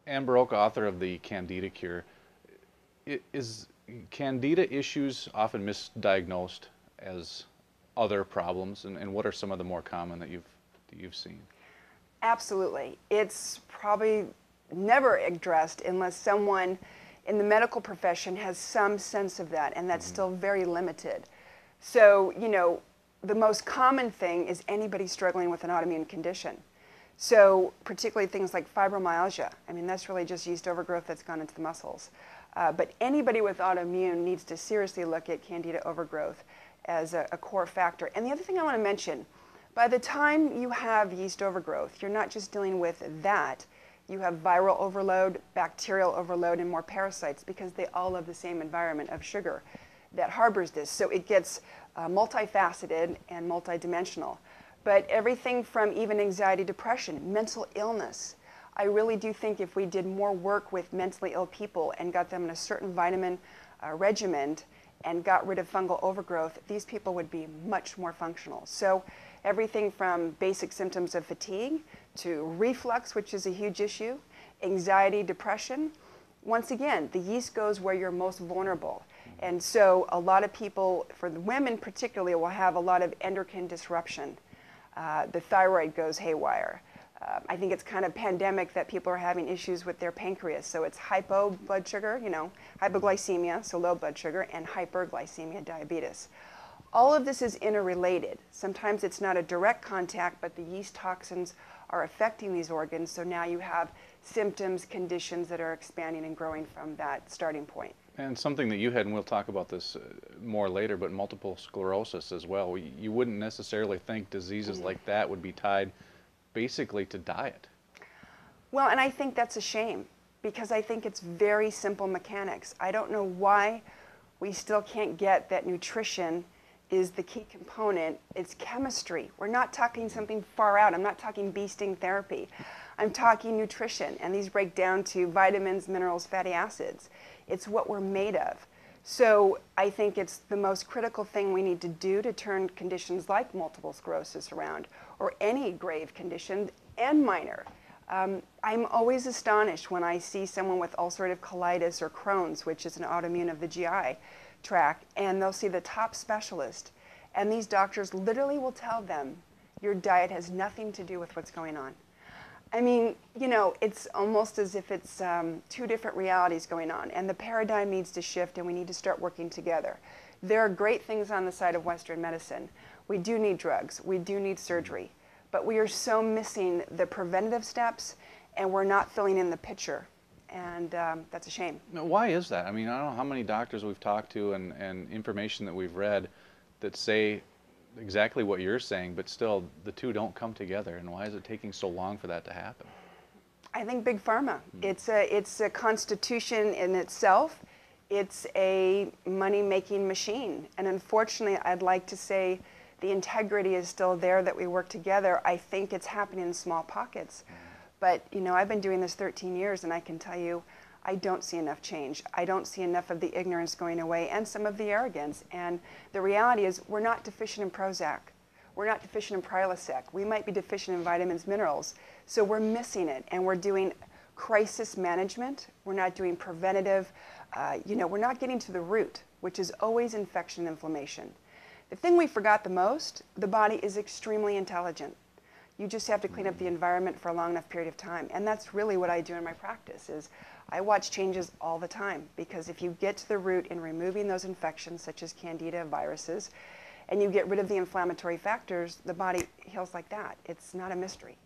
Ann Baroka, author of the Candida Cure. Is Candida issues often misdiagnosed as other problems, and what are some of the more common that you've seen? Absolutely. It's probably never addressed unless someone in the medical profession has some sense of that, and that's still very limited. So, the most common thing is anybody struggling with an autoimmune condition. So, particularly things like fibromyalgia. I mean, that's really just yeast overgrowth that's gone into the muscles. But anybody with autoimmune needs to seriously look at candida overgrowth as a core factor. And the other thing I want to mention, by the time you have yeast overgrowth, you're not just dealing with that. You have viral overload, bacterial overload, and more parasites because they all have the same environment of sugar that harbors this. So it gets multifaceted and multidimensional. But everything from even anxiety, depression, mental illness. I really do think if we did more work with mentally ill people and got them in a certain vitamin regimen and got rid of fungal overgrowth, these people would be much more functional. So everything from basic symptoms of fatigue to reflux, which is a huge issue, anxiety, depression. Once again, the yeast goes where you're most vulnerable. And so a lot of people, for the women particularly, will have a lot of endocrine disruption. The thyroid goes haywire. I think it's kind of pandemic that people are having issues with their pancreas. So it's hypo blood sugar, hypoglycemia, so low blood sugar, and hyperglycemia, diabetes. All of this is interrelated. Sometimes it's not a direct contact, but the yeast toxins are affecting these organs. So now you have symptoms, conditions that are expanding and growing from that starting point. And something that you had, and we'll talk about this more later, but multiple sclerosis as well. You wouldn't necessarily think diseases like that would be tied basically to diet. Well, and I think that's a shame because I think it's very simple mechanics. I don't know why we still can't get that nutrition is the key component. It's chemistry. We're not talking something far out. I'm not talking bee sting therapy. I'm talking nutrition, and these break down to vitamins, minerals, fatty acids. It's what we're made of. So I think it's the most critical thing we need to do to turn conditions like multiple sclerosis around, or any grave condition, and minor. I'm always astonished when I see someone with ulcerative colitis or Crohn's, which is an autoimmune of the GI tract, and they'll see the top specialist, and these doctors literally will tell them, your diet has nothing to do with what's going on. I mean, it's almost as if it's two different realities going on, and the paradigm needs to shift, and we need to start working together. There are great things on the side of Western medicine. We do need drugs. We do need surgery. But we are so missing the preventative steps, and we're not filling in the picture. And that's a shame. Now, why is that? I mean, I don't know how many doctors we've talked to and information that we've read that say exactly what you're saying, but still the two don't come together. And why is it taking so long for that to happen? I think big pharma. It's a constitution in itself. It's a money-making machine. And unfortunately, I'd like to say the integrity is still there, that we work together. I think it's happening in small pockets. But, I've been doing this 13 years, and I can tell you, I don't see enough change. I don't see enough of the ignorance going away and some of the arrogance. And the reality is we're not deficient in Prozac. We're not deficient in Prilosec. We might be deficient in vitamins, minerals. So we're missing it, and we're doing crisis management. We're not doing preventative. We're not getting to the root, which is always infection and inflammation. The thing we forgot the most, the body is extremely intelligent. You just have to clean up the environment for a long enough period of time. And that's really what I do in my practice is I watch changes all the time, because if you get to the root in removing those infections such as candida, viruses, and you get rid of the inflammatory factors, the body heals like that. It's not a mystery.